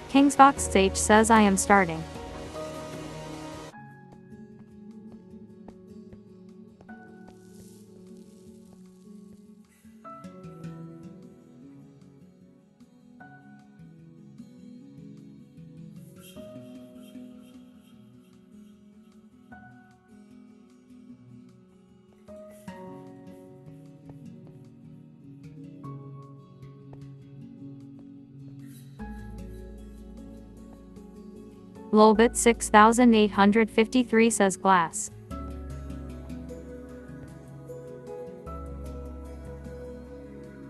Kingsbox H says I am starting. Lolbit 6853 says glass.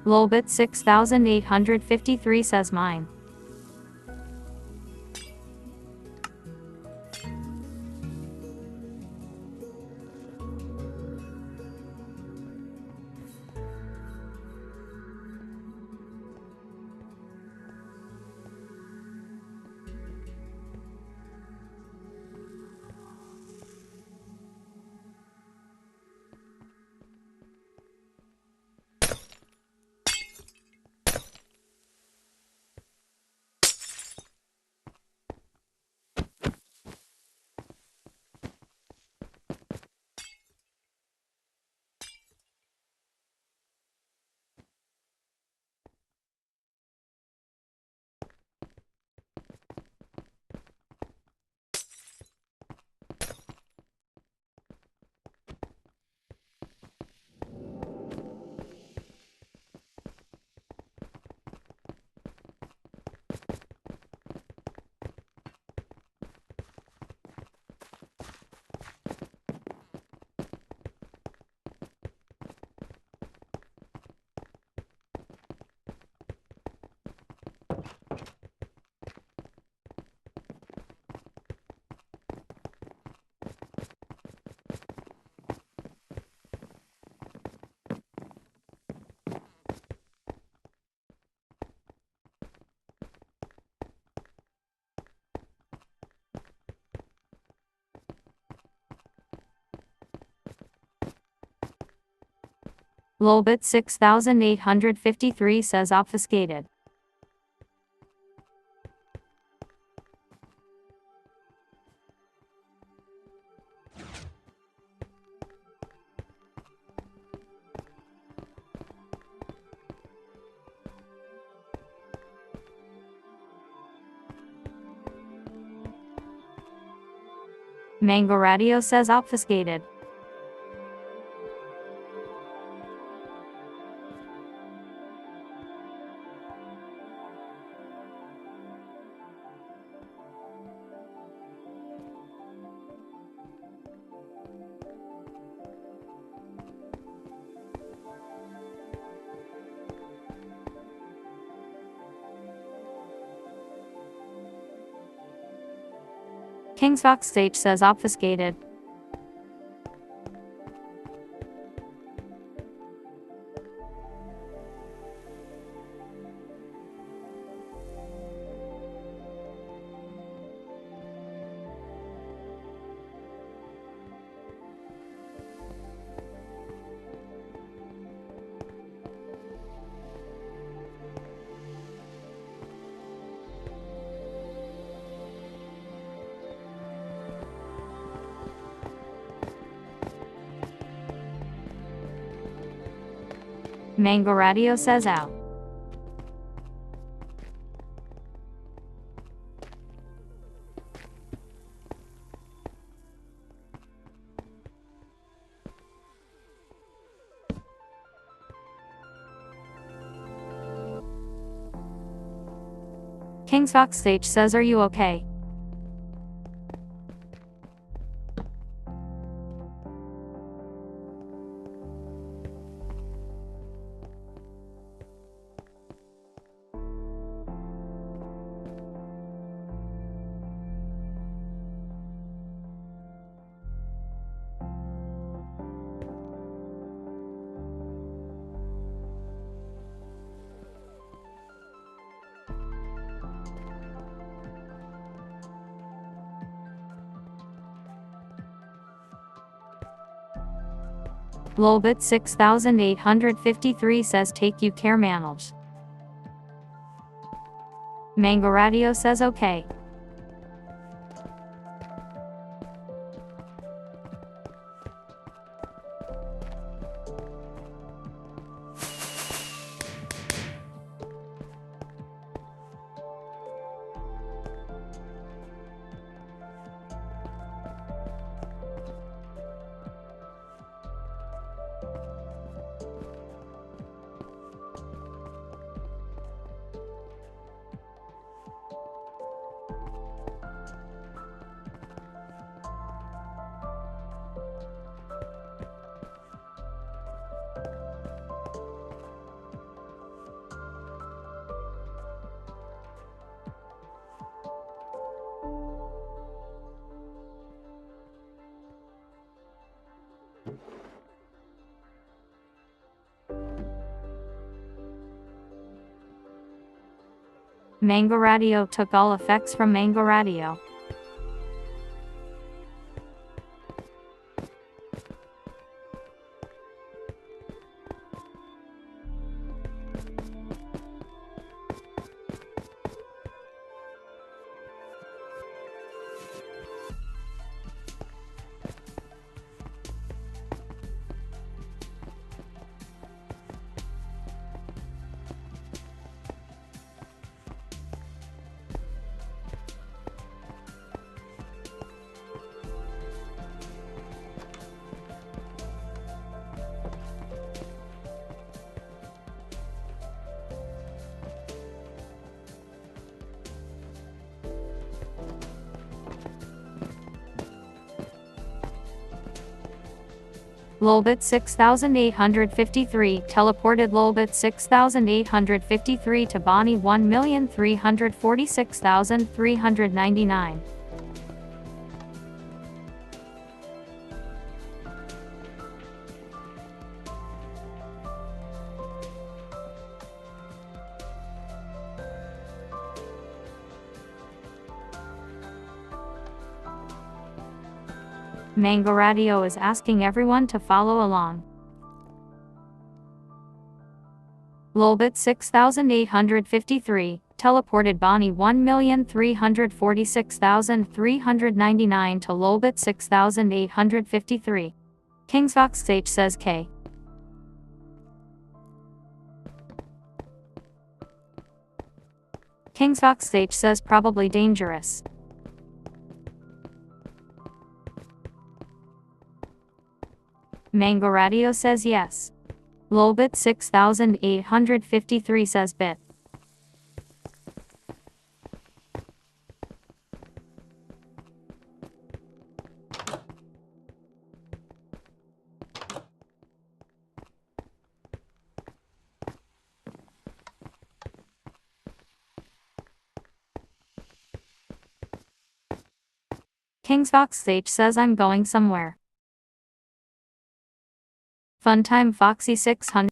Lolbit 6853 says mine. Lolbit 6853 says obfuscated. Mango Radio says obfuscated. Kingsbox H says obfuscated. Mango Radio says out. Kingsbox H says are you okay? Lolbit 6853 says take you care manage. Mango Radio says okay. Mango Radio took all effects from Mango Radio. Lolbit 6853 teleported Lolbit 6853 to Bonnie 1,346,399. Mango Radio is asking everyone to follow along. Lolbit 6853 teleported Bonnie 1,346,399 to Lolbit 6853. Kingsfox H says K. Kingsfox H says probably dangerous. Mango Radio says yes. Lolbit 6853 says bit. Kingsfox H says I'm going somewhere. Funtime Foxy 600.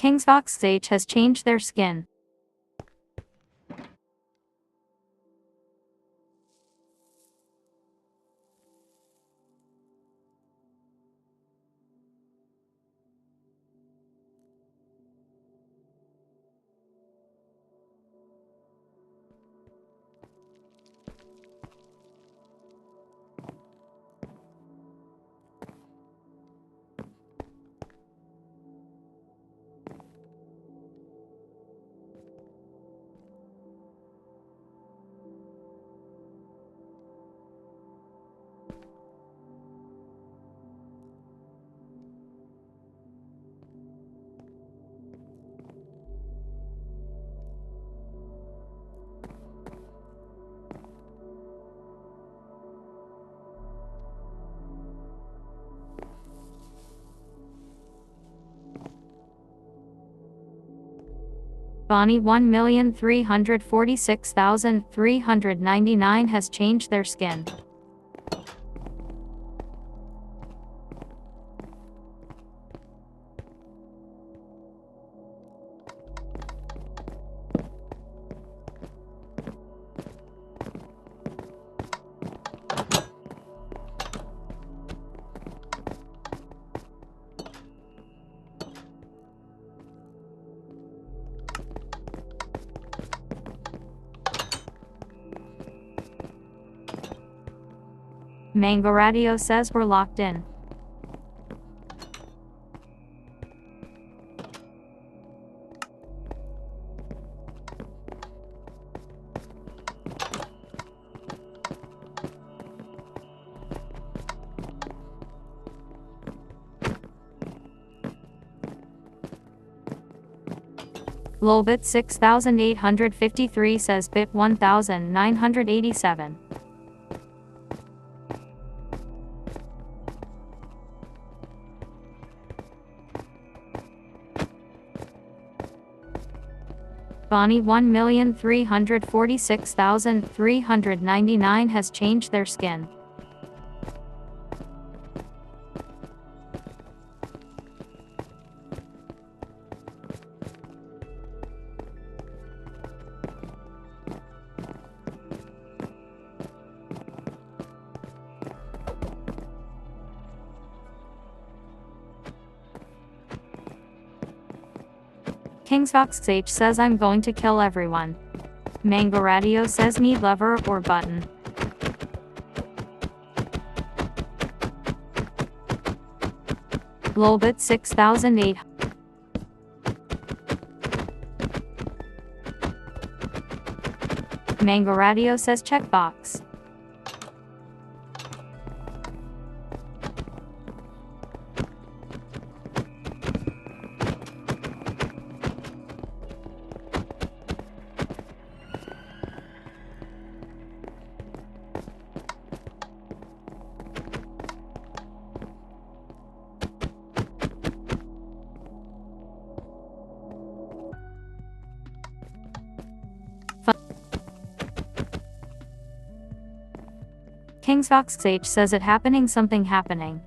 Kingsfox H has changed their skin. Bonnie 1,346,399 has changed their skin. Mango Radio says we're locked in. Lolbit 6853 says bit 1987. Bonnie 1,346,399 has changed their skin. Kingsfox H says I'm going to kill everyone. Mango Radio says need lever or button. Lolbit 6008. Mango Radio says checkbox. Kingsfox H says it happening something happening.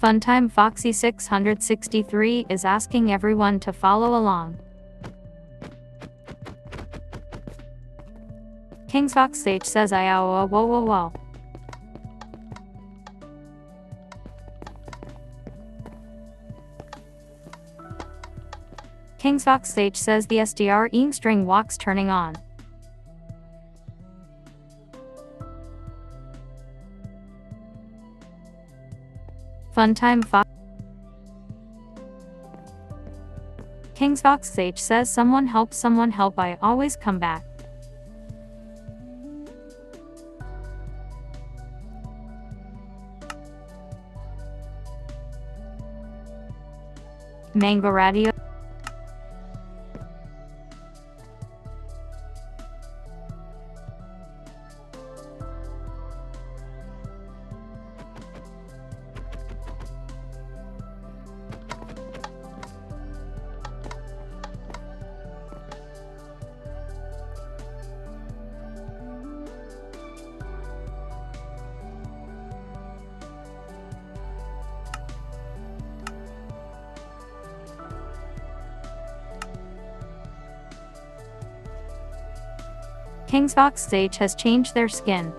Funtime Foxy 663 is asking everyone to follow along. Kingsfox H says whoa whoa whoa whoa. Kingsfox H says the SDR ing string walks turning on. Funtime Fox. Kingsfox H says someone help I always come back. Mango Radio. Kingsfox H has changed their skin.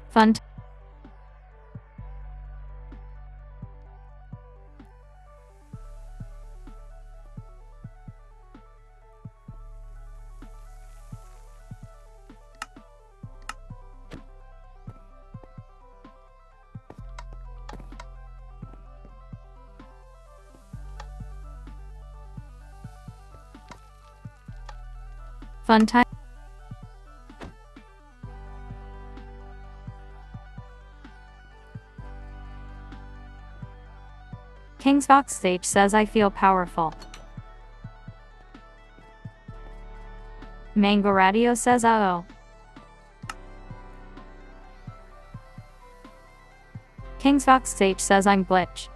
Fun. Fun time. King's Fox Sage says I feel powerful. Mango Radio says uh-oh. King's Fox Sage says I'm glitch.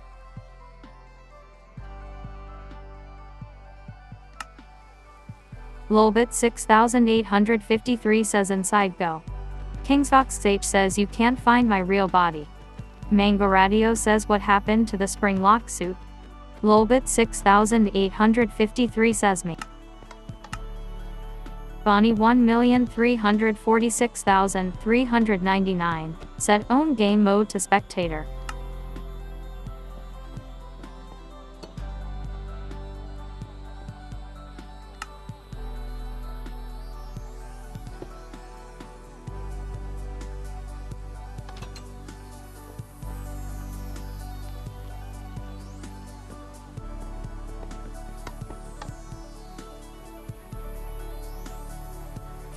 Lolbit 6853 says inside go. King's Fox Sage says you can't find my real body. Mango Radio says what happened to the spring lock suit. Lolbit 6853 says me. Bonnie 1,346,399 set own game mode to spectator.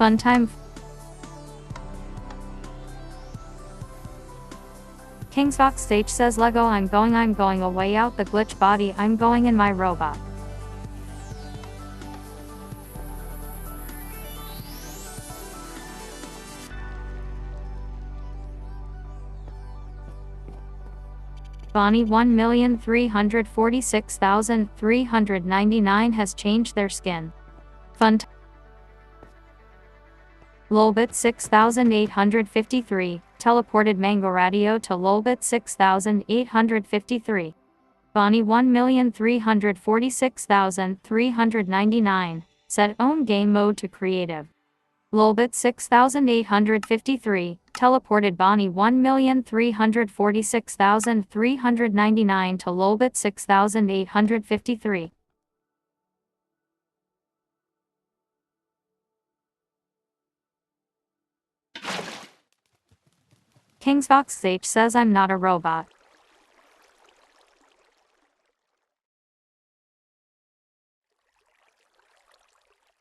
Fun time. King's Fox Sage says Lego I'm going away out the glitch body I'm going in my robot. Bonnie 1,346,399 has changed their skin. Fun time. Lolbit 6853 teleported Mango Radio to Lolbit 6853. Bonnie 1,346,399 set own game mode to creative. Lolbit 6853 teleported Bonnie 1,346,399 to Lolbit 6853. King's Fox Sage says I'm not a robot.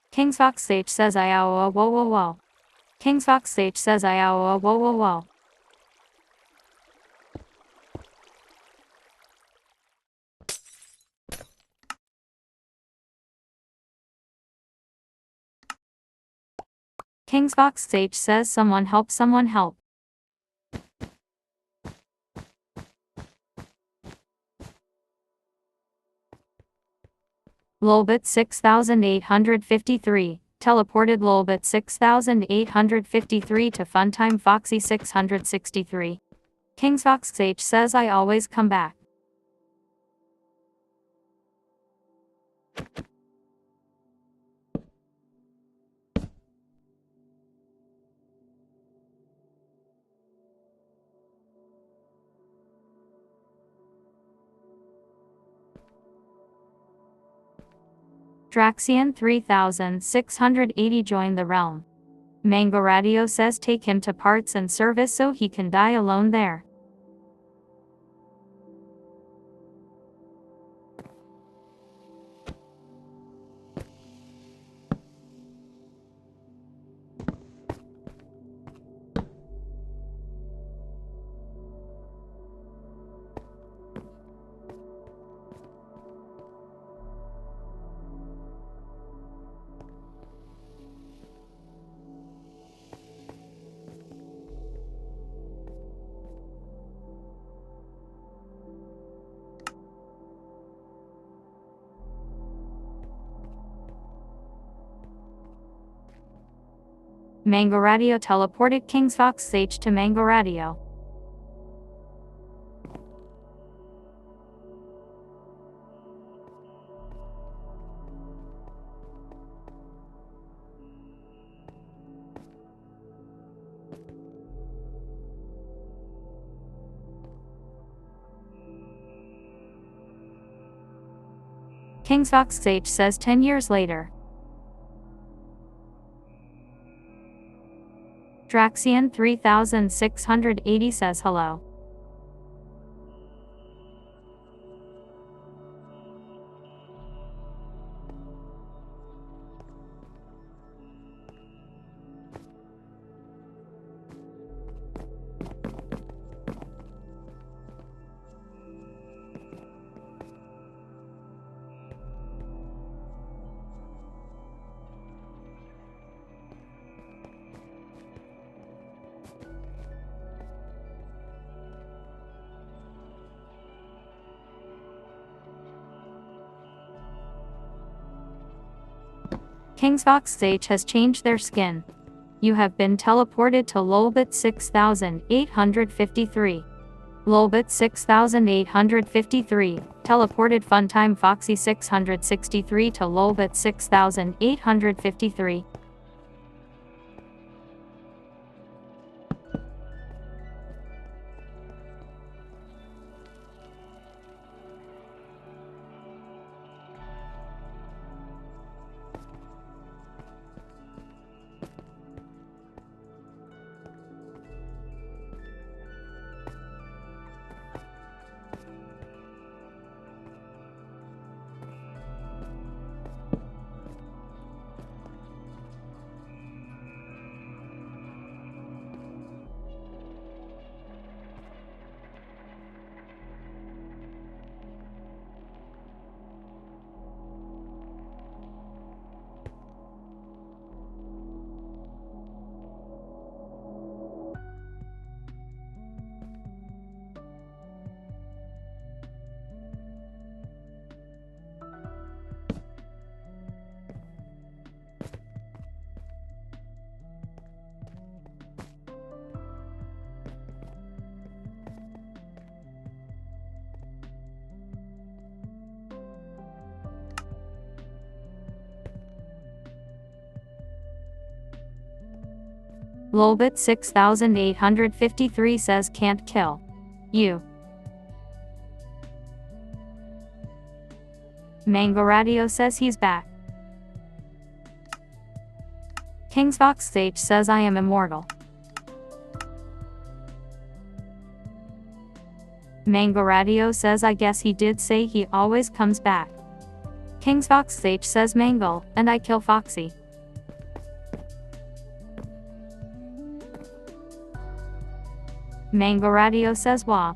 King's Fox Sage says I ow whoa whoa whoa. King's Fox Sage says I ow whoa whoa whoa. King's Fox Sage says someone help someone help. Lolbit 6853 teleported Lolbit 6853 to Funtime Foxy 663. King's Fox Sage says I always come back. Draxian 3680 joined the realm. Mango Radio says take him to parts and service so he can die alone there. Mango Radio teleported King's Fox Sage to Mango Radio. King's Fox Sage says 10 years later. Draxian 3680 says hello. King's Fox H has changed their skin. You have been teleported to Lolbit 6853. Lolbit 6853, teleported Funtime Foxy 663 to Lolbit 6853. Lolbit 6853 says can't kill you. Mango Radio says he's back. King's Fox H says I am immortal. Mango Radio says I guess he did say he always comes back. King's Fox H says Mangle, and I kill Foxy. Mango Radio says wah.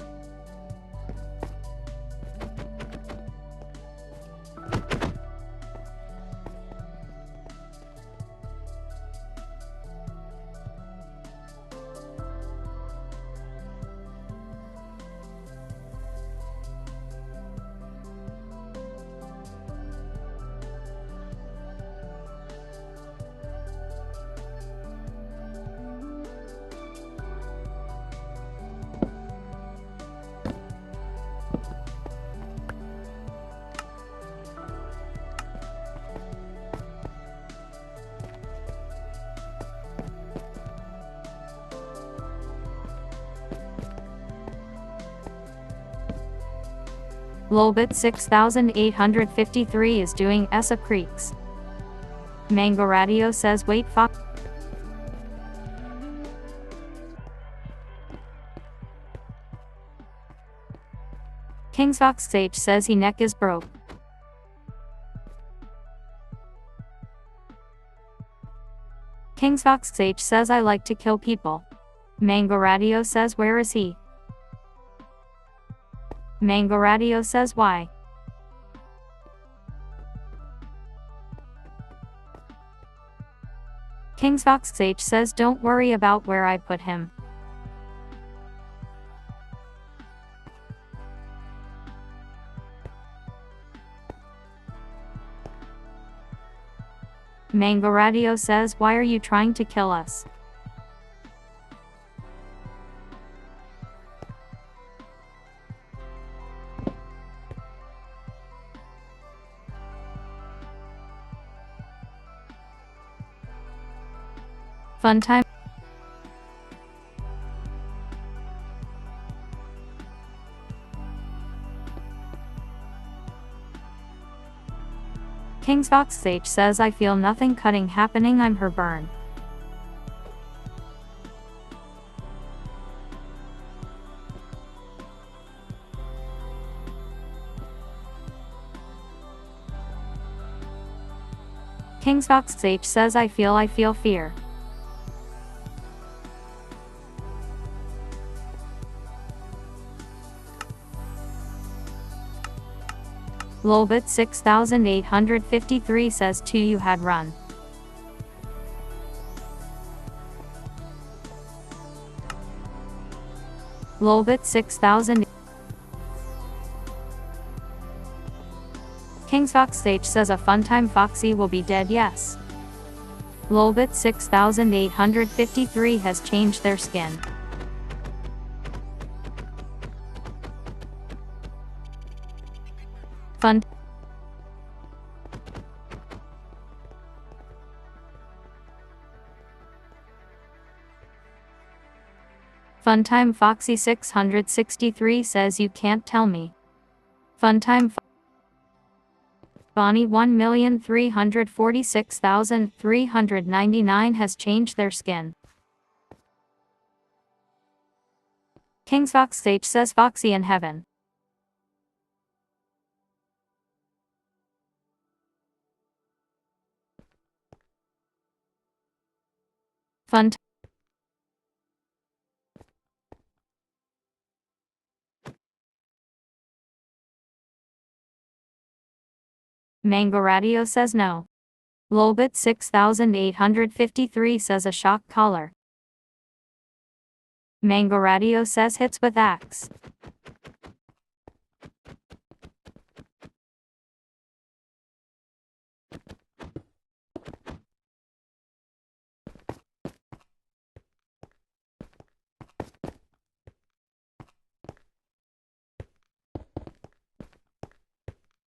Lolbit 6853 is doing Essa Creeks. Mango Radio says wait Fox. King's Fox H says he neck is broke. King's Fox H says I like to kill people. Mango Radio says where is he? Mango Radio says why? King's Fox H says don't worry about where I put him. Mango Radio says why are you trying to kill us? Funtime. King's Fox H says I feel nothing cutting happening, I'm her burn. King's Fox H says I feel fear. Lolbit 6853 says 2 you had run. Lolbit 6000. King's Fox H says a Funtime Foxy will be dead, yes. Lolbit 6853 has changed their skin. Fun Funtime Foxy 663 says you can't tell me. Funtime Bonnie 1,346,399 has changed their skin. King's Fox H says Foxy in heaven. Fun Mango Radio says no. Lolbit 6853 says a shock collar. Mango Radio says hits with axe.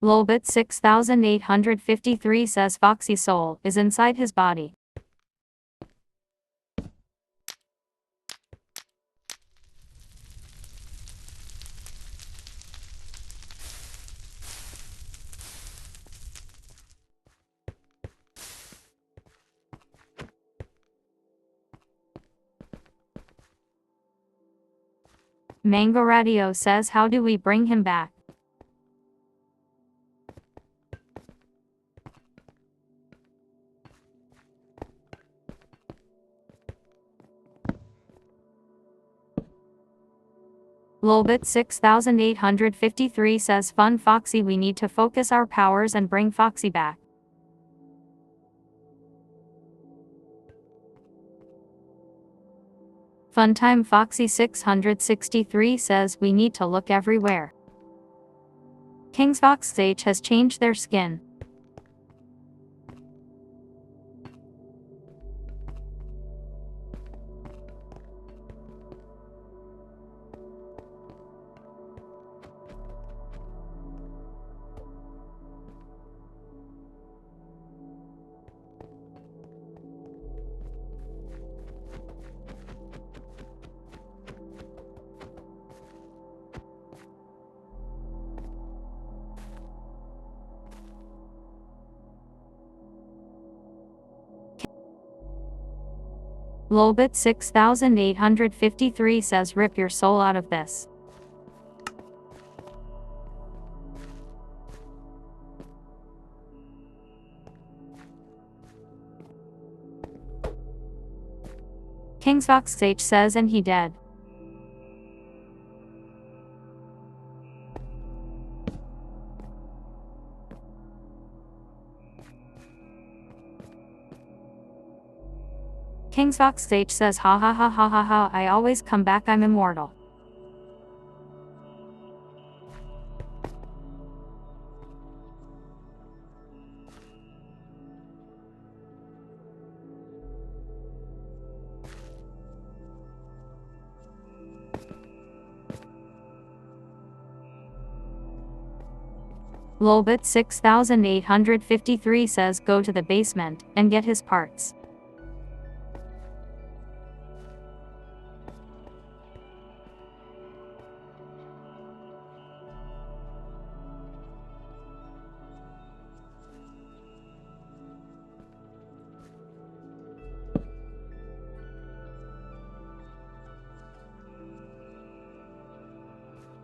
Lolbit 6853 says Foxy's soul is inside his body. Mango Radio says how do we bring him back? Lolbit 6853 says fun Foxy, we need to focus our powers and bring Foxy back. Funtime Foxy 663 says we need to look everywhere. King's Fox H has changed their skin. Lolbit 6853 says rip your soul out of this. King's Fox H says and he dead. King's Fox H says ha ha ha ha ha ha, I always come back, I'm immortal. Lolbit 6853 says go to the basement and get his parts.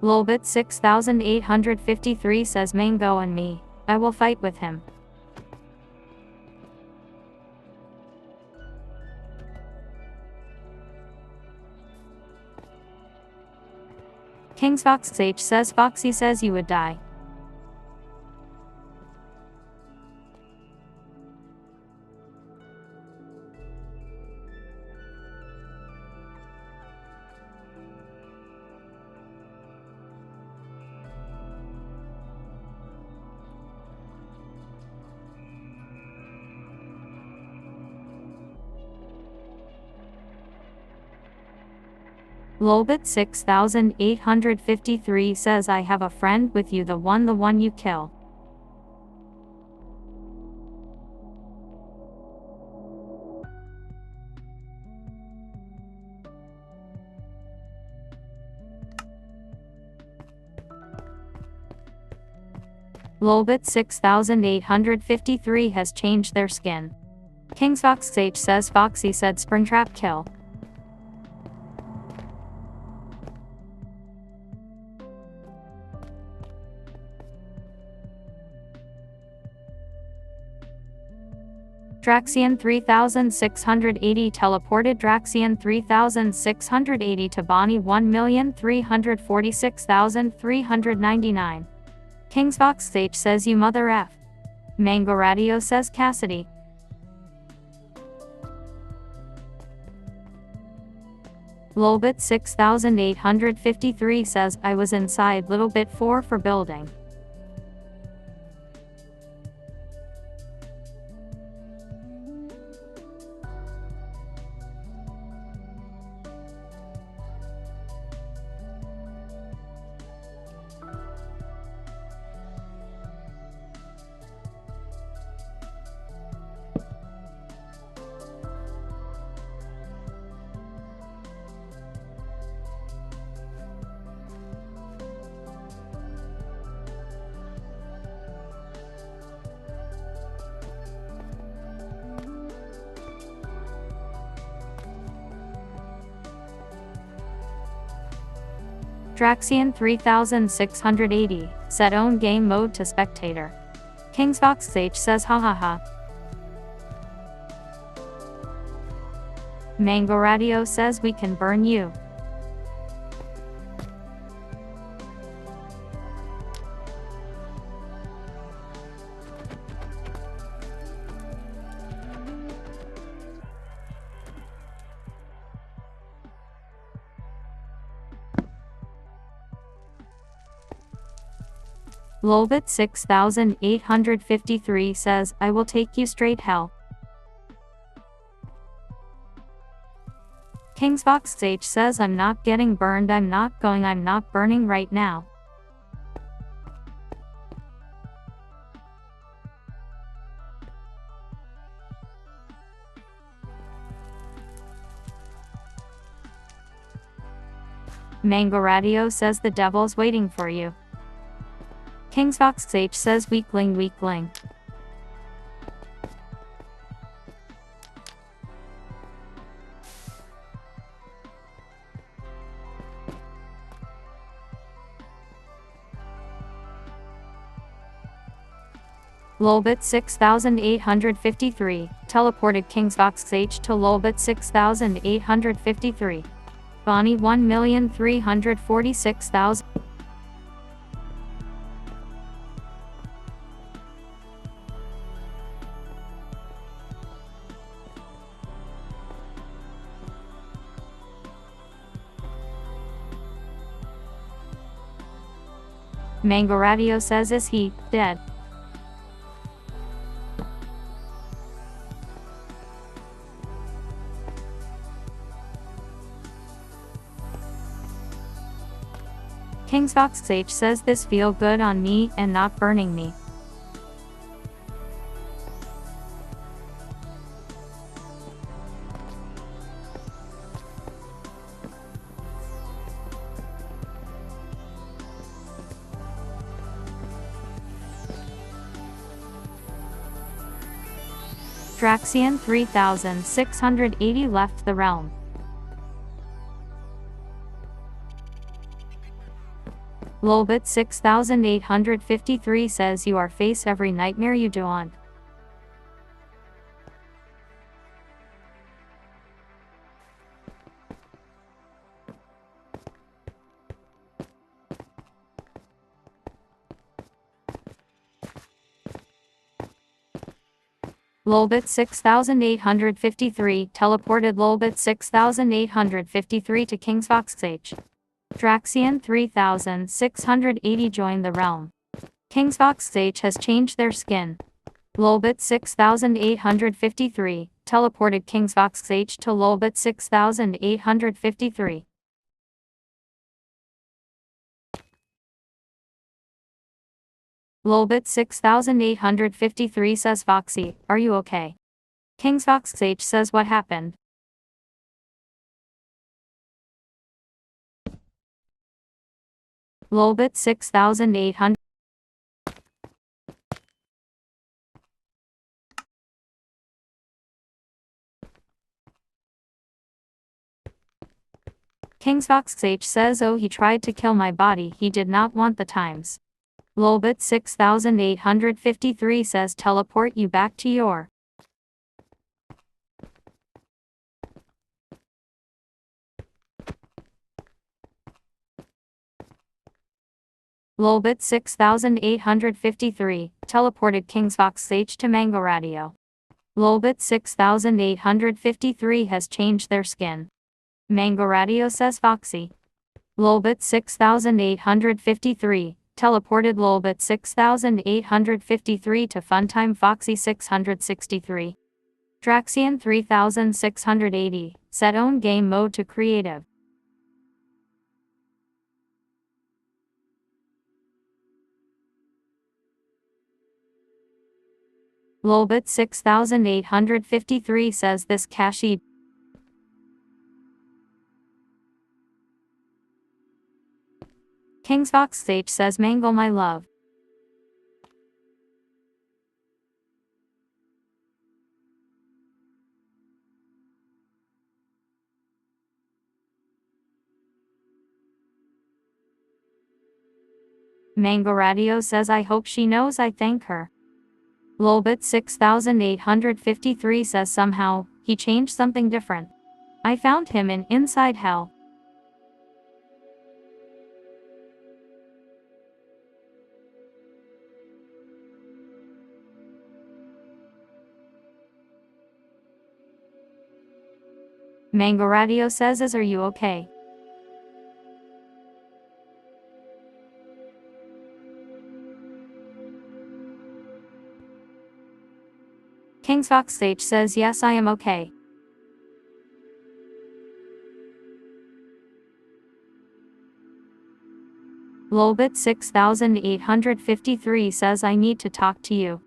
Lolbit 6853 says Mango and me, I will fight with him. King's Fox H says Foxy says you would die. Lolbit 6853 says I have a friend with you, the one you kill. Lolbit 6853 has changed their skin. KingsFoxH says Foxy said Springtrap kill. Draxian 3680 teleported Draxian 3680 to Bonnie 1,346,399. KingsFoxH says you mother F. Mango Radio says Cassidy. Lolbit 6853 says I was inside little bit 4 for building. Draxian 3680 set own game mode to spectator. KingsFoxH says hahaha. Mango Radio says we can burn you. Lolbit 6853 says, I will take you straight hell. KingsFoxH says I'm not getting burned, I'm not burning right now. Mango Radio says the devil's waiting for you. KingsFoxH says weakling weakling. Lolbit 6853 teleported KingsFoxH to Lolbit 6853. Bonnie 1,346,000. Mango Radio says is he dead? KingsFoxH says this feel good on me and not burning me. Draxian 3680 left the realm. Lolbit 6853 says you are face every nightmare you do on. Lolbit 6853 teleported Lolbit 6853 to KingsFoxH. Draxian 3680 joined the realm. KingsFoxH has changed their skin. Lolbit 6853 teleported KingsFoxH to Lolbit 6853. Lolbit 6853 says Foxy, are you okay? KingsFoxH says what happened? Lolbit 6800. KingsFoxH says oh he tried to kill my body, he did not want the times. Lolbit 6853 says teleport you back to your. Lolbit 6853 teleported KingsFoxH to Mango Radio. Lolbit 6853 has changed their skin. Mango Radio says Foxy. Lolbit 6853 teleported Lolbit 6853 to Funtime Foxy 663. Draxian 3680 set own game mode to creative. Lolbit 6853 says this Kashi. KingsFoxH says Mango my love. Mango Radio says I hope she knows I thank her. Lolbit 6853 says somehow, he changed something different. I found him in Inside Hell. Mango Radio says are you okay? KingsFoxH says yes I am okay. Lolbit 6853 says I need to talk to you.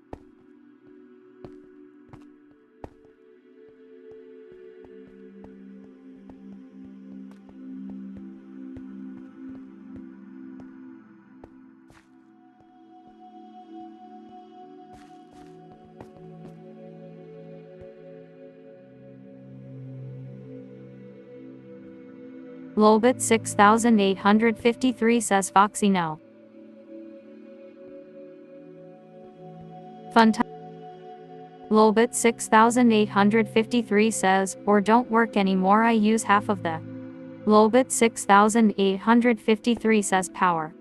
Lolbit 6853 says Foxy no. Funtime. Lolbit 6853 says, or don't work anymore I use half of the. Lolbit 6853 says power.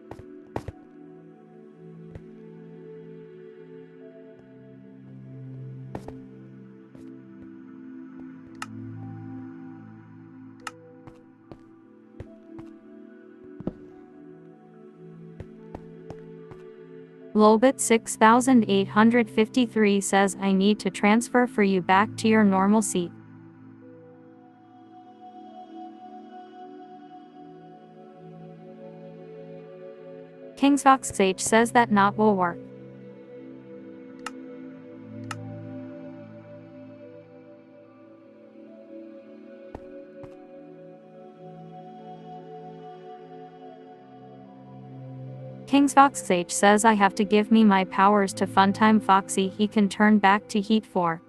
Lolbit 6853 says I need to transfer for you back to your normal seat. KingsFoxH says that not will work. KingsFoxH says I have to give me my powers to Funtime Foxy he can turn back to Heat 4.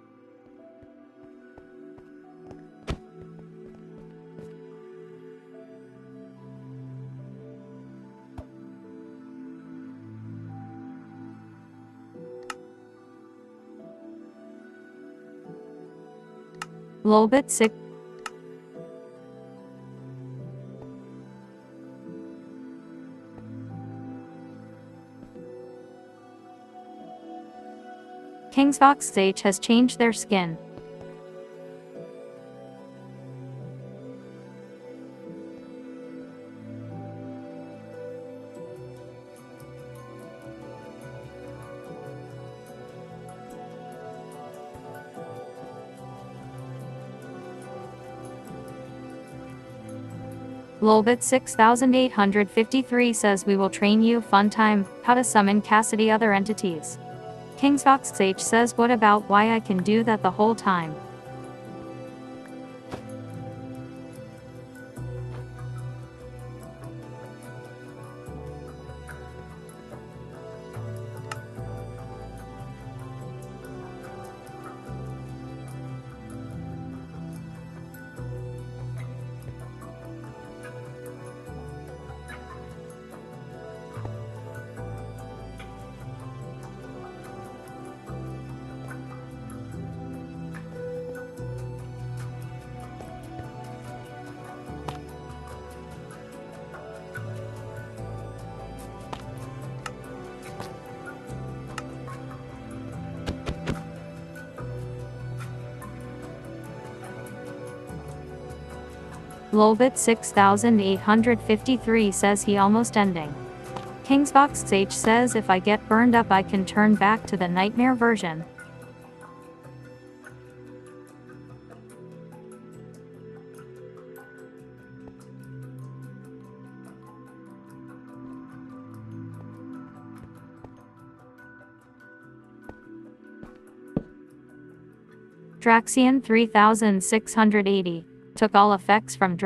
Lolbit 6. KingsFoxH has changed their skin. Lolbit 6853 says we will train you. Fun time, how to summon Cassidy other entities. Kingsfox H says what about why I can do that the whole time. Lolbit 6853 says he almost ending. Kingsfox H says if I get burned up I can turn back to the nightmare version. Draxian 3680 took all effects from